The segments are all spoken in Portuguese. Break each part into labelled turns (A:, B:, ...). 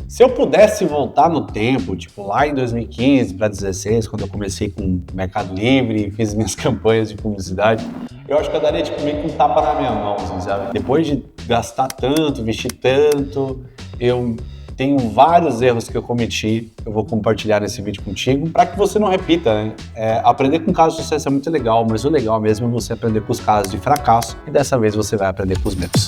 A: Se eu pudesse voltar no tempo, tipo lá em 2015 para 2016, quando eu comecei com o Mercado Livre e fiz minhas campanhas de publicidade, eu acho que eu daria tipo meio que um tapa na minha mão, assim, sabe? Depois de gastar tanto, investir tanto, eu tenho vários erros que eu cometi, eu vou compartilhar nesse vídeo contigo, para que você não repita, né? Aprender com casos de sucesso é muito legal, mas o legal mesmo é você aprender com os casos de fracasso, e dessa vez você vai aprender com os meus.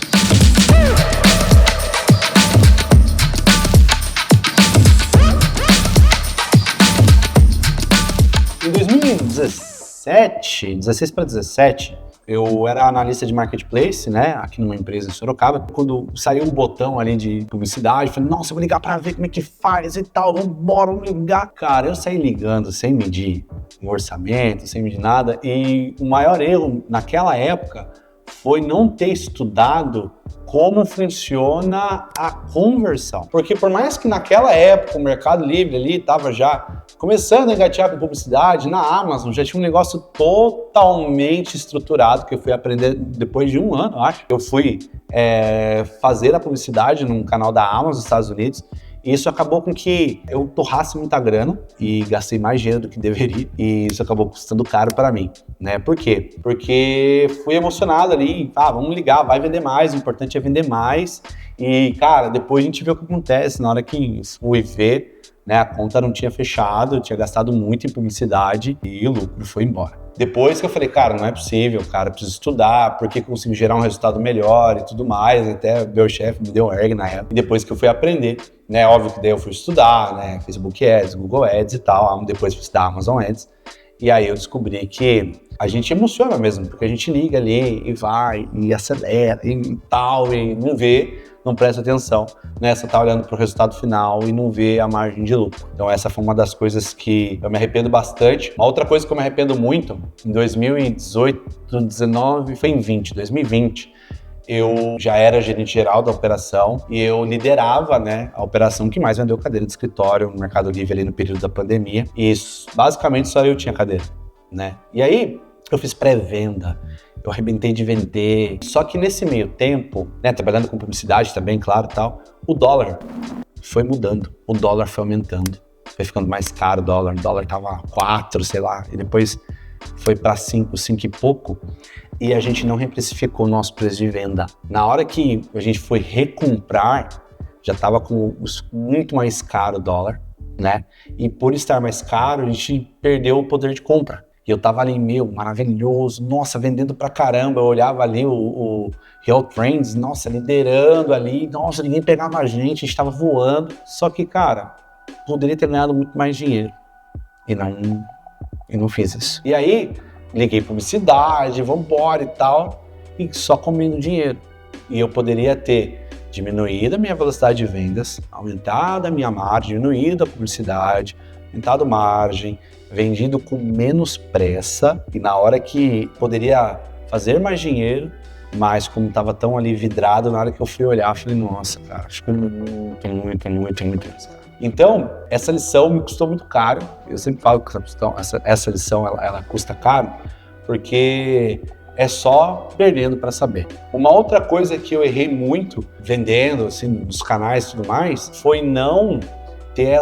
A: Em 2017, 16 para 17, eu era analista de marketplace, né, aqui numa empresa em Sorocaba. Quando saiu um botão ali de publicidade, eu falei, nossa, eu vou ligar para ver como é que faz e tal, vamos ligar. Cara, eu saí ligando sem medir o orçamento, sem medir nada, e o maior erro naquela época foi não ter estudado como funciona a conversão. Porque por mais que naquela época o Mercado Livre ali estava já começando a engatear com publicidade, na Amazon já tinha um negócio totalmente estruturado, que eu fui aprender depois de um ano, acho. Eu fui fazer a publicidade num canal da Amazon nos Estados Unidos, e isso acabou com que eu torrasse muita grana e gastei mais dinheiro do que deveria, e isso acabou custando caro para mim, né? Por quê? Porque fui emocionado ali, vamos ligar, vai vender mais, o importante é vender mais, e cara, depois a gente vê o que acontece, na hora que fui ver, né, a conta não tinha fechado, eu tinha gastado muito em publicidade e o lucro foi embora. Depois que eu falei, cara, não é possível, cara, eu preciso estudar, porque eu consigo gerar um resultado melhor e tudo mais, até meu chefe me deu um erg na época. E depois que eu fui aprender, né, óbvio que daí eu fui estudar, né, Facebook Ads, Google Ads e tal, depois fiz da Amazon Ads, e aí eu descobri que a gente emociona mesmo, porque a gente liga ali e vai, e acelera e tal, e não vê, não presta atenção, né? Você tá olhando pro resultado final e não vê a margem de lucro. Então essa foi uma das coisas que eu me arrependo bastante. Uma outra coisa que eu me arrependo muito, em 2018, 2019, foi em 2020, eu já era gerente geral da operação e eu liderava, né, a operação que mais vendeu cadeira de escritório no Mercado Livre ali no período da pandemia. E basicamente só eu tinha cadeira, né? E aí eu fiz pré-venda, eu arrebentei de vender. Só que nesse meio tempo, né, trabalhando com publicidade também, claro, tal, o dólar foi mudando, o dólar foi aumentando, foi ficando mais caro o dólar tava 4, sei lá, e depois foi para 5 e pouco, e a gente não reprecificou o nosso preço de venda. Na hora que a gente foi recomprar, já tava com muito mais caro o dólar, né? E por estar mais caro, a gente perdeu o poder de compra. E eu tava ali, maravilhoso, nossa, vendendo pra caramba. Eu olhava ali o Real Trends, nossa, liderando ali, nossa, ninguém pegava a gente tava voando. Só que, cara, poderia ter ganhado muito mais dinheiro. E não fiz isso. E aí, liguei publicidade, vambora e tal, e só comendo dinheiro. E eu poderia ter diminuído a minha velocidade de vendas, aumentado a minha margem, diminuído a publicidade, aumentado a margem, vendido com menos pressa, e na hora que poderia fazer mais dinheiro, mas como estava tão ali vidrado, na hora que eu fui olhar, eu falei, nossa, cara, acho que muito isso. Então, essa lição me custou muito caro. Eu sempre falo que essa lição ela custa caro, porque é só perdendo para saber. Uma outra coisa que eu errei muito vendendo, assim, nos canais e tudo mais, foi não ter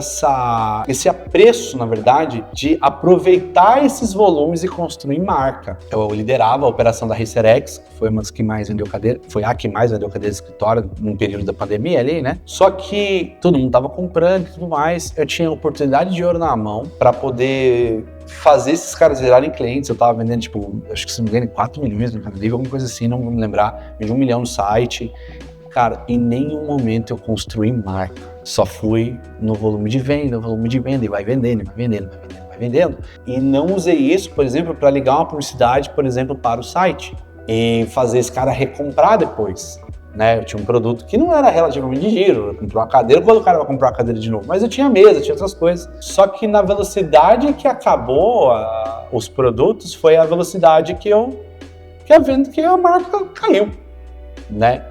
A: esse apreço, na verdade, de aproveitar esses volumes e construir marca. Eu liderava a operação da RacerX, que foi uma das que mais vendeu cadeira, foi a que mais vendeu cadeira de escritório num período da pandemia ali, né? Só que todo mundo tava comprando e tudo mais, eu tinha oportunidade de ouro na mão para poder fazer esses caras virarem clientes. Eu tava vendendo, tipo, acho que se não me engano, 4 milhões no Mercado Livre, alguma coisa assim, não vou me lembrar, vendi 1 milhão no site. Cara, em nenhum momento eu construí marca. Só fui no volume de venda, e vai vendendo. E não usei isso, por exemplo, para ligar uma publicidade, por exemplo, para o site e fazer esse cara recomprar depois, né? Eu tinha um produto que não era relativamente de giro, eu comprei uma cadeira, quando o cara vai comprar a cadeira de novo, mas eu tinha mesa, tinha outras coisas. Só que na velocidade que acabou os produtos, foi a velocidade que a marca caiu, né?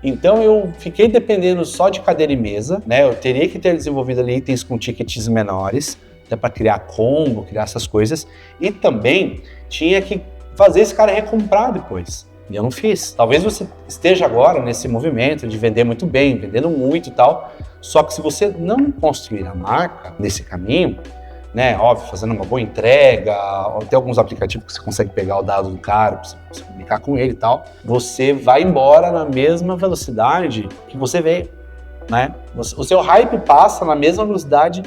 A: Então eu fiquei dependendo só de cadeira e mesa, né? Eu teria que ter desenvolvido ali itens com tickets menores, até para criar combo, criar essas coisas, e também tinha que fazer esse cara recomprar depois. E eu não fiz. Talvez você esteja agora nesse movimento de vender muito bem, vendendo muito e tal, só que se você não construir a marca nesse caminho, né, óbvio, fazendo uma boa entrega, tem alguns aplicativos que você consegue pegar o dado do cara, pra você comunicar com ele e tal, você vai embora na mesma velocidade que você veio, né? O seu hype passa na mesma velocidade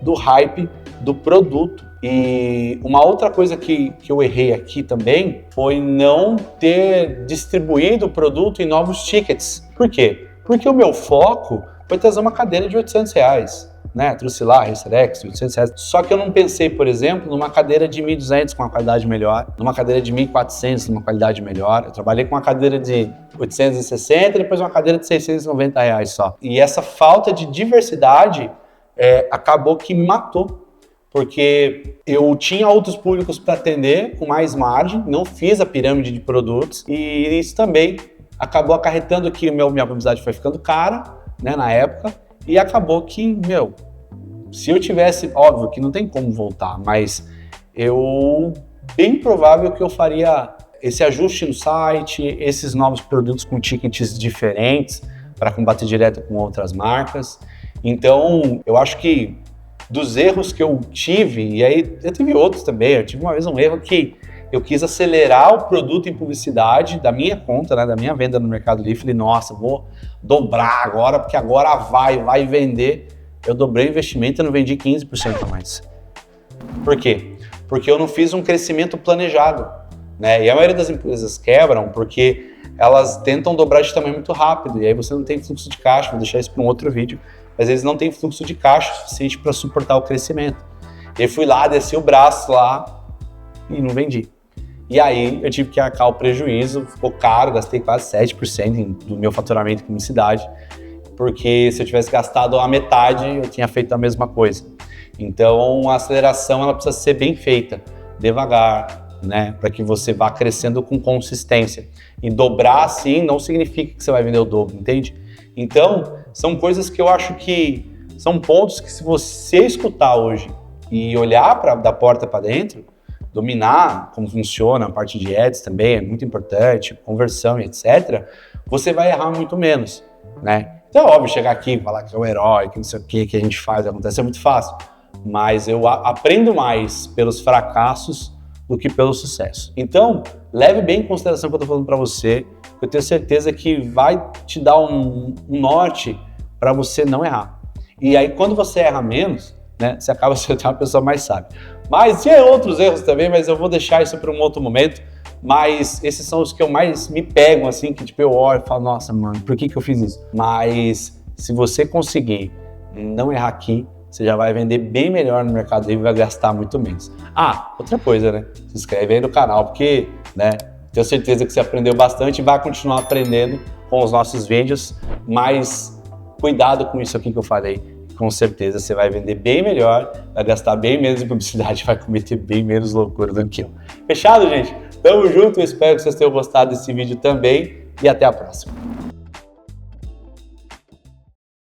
A: do hype do produto. E uma outra coisa que eu errei aqui também foi não ter distribuído o produto em novos tickets. Por quê? Porque o meu foco foi trazer uma cadeira de R$800, né? Trouxe lá, HacerX, R$800. Só que eu não pensei, por exemplo, numa cadeira de 1.200 com uma qualidade melhor, numa cadeira de 1.400 com uma qualidade melhor. Eu trabalhei com uma cadeira de 860 e depois uma cadeira de R$690 só. E essa falta de diversidade acabou que me matou. Porque eu tinha outros públicos para atender com mais margem, não fiz a pirâmide de produtos e isso também acabou acarretando que minha publicidade foi ficando cara, né, na época, e acabou que, se eu tivesse, óbvio que não tem como voltar, mas bem provável que eu faria esse ajuste no site, esses novos produtos com tickets diferentes para combater direto com outras marcas. Então, eu acho que dos erros que eu tive, e aí eu tive outros também, eu tive uma vez um erro que eu quis acelerar o produto em publicidade da minha conta, né, da minha venda no Mercado Livre. Falei, nossa, vou dobrar agora, porque agora vai vender. Eu dobrei o investimento e não vendi 15% a mais. Por quê? Porque eu não fiz um crescimento planejado, né? E a maioria das empresas quebram porque elas tentam dobrar de tamanho muito rápido, e aí você não tem fluxo de caixa. Vou deixar isso para um outro vídeo. Às vezes não tem fluxo de caixa suficiente para suportar o crescimento. E aí fui lá, desci o braço lá e não vendi. E aí eu tive que arcar o prejuízo, ficou caro, gastei quase 7% do meu faturamento em publicidade, porque se eu tivesse gastado a metade, eu tinha feito a mesma coisa. Então a aceleração ela precisa ser bem feita, devagar, né, para que você vá crescendo com consistência. E dobrar assim não significa que você vai vender o dobro, entende? Então, são coisas que eu acho que são pontos que, se você escutar hoje e olhar da porta para dentro, dominar como funciona a parte de ads também é muito importante, conversão e etc., você vai errar muito menos, né? Então, é óbvio, chegar aqui e falar que é o herói, que não sei o que a gente faz, acontece, é muito fácil. Mas eu aprendo mais pelos fracassos do que pelo sucesso. Então, leve bem em consideração o que eu estou falando para você. Eu tenho certeza que vai te dar um norte para você não errar. E aí, quando você erra menos, né, você acaba sendo uma pessoa mais sábia. Mas tinha outros erros também, mas eu vou deixar isso para um outro momento. Mas esses são os que eu mais me pego, assim, que tipo, eu olho e falo, nossa, mano, por que eu fiz isso? Mas se você conseguir não errar aqui, você já vai vender bem melhor no Mercado Livre e vai gastar muito menos. Ah, outra coisa, né? Se inscreve aí no canal, porque, né, tenho certeza que você aprendeu bastante e vai continuar aprendendo com os nossos vídeos, mas cuidado com isso aqui que eu falei. Com certeza você vai vender bem melhor, vai gastar bem menos em publicidade, vai cometer bem menos loucura do que eu. Fechado, gente? Tamo junto, eu espero que vocês tenham gostado desse vídeo também e até a próxima.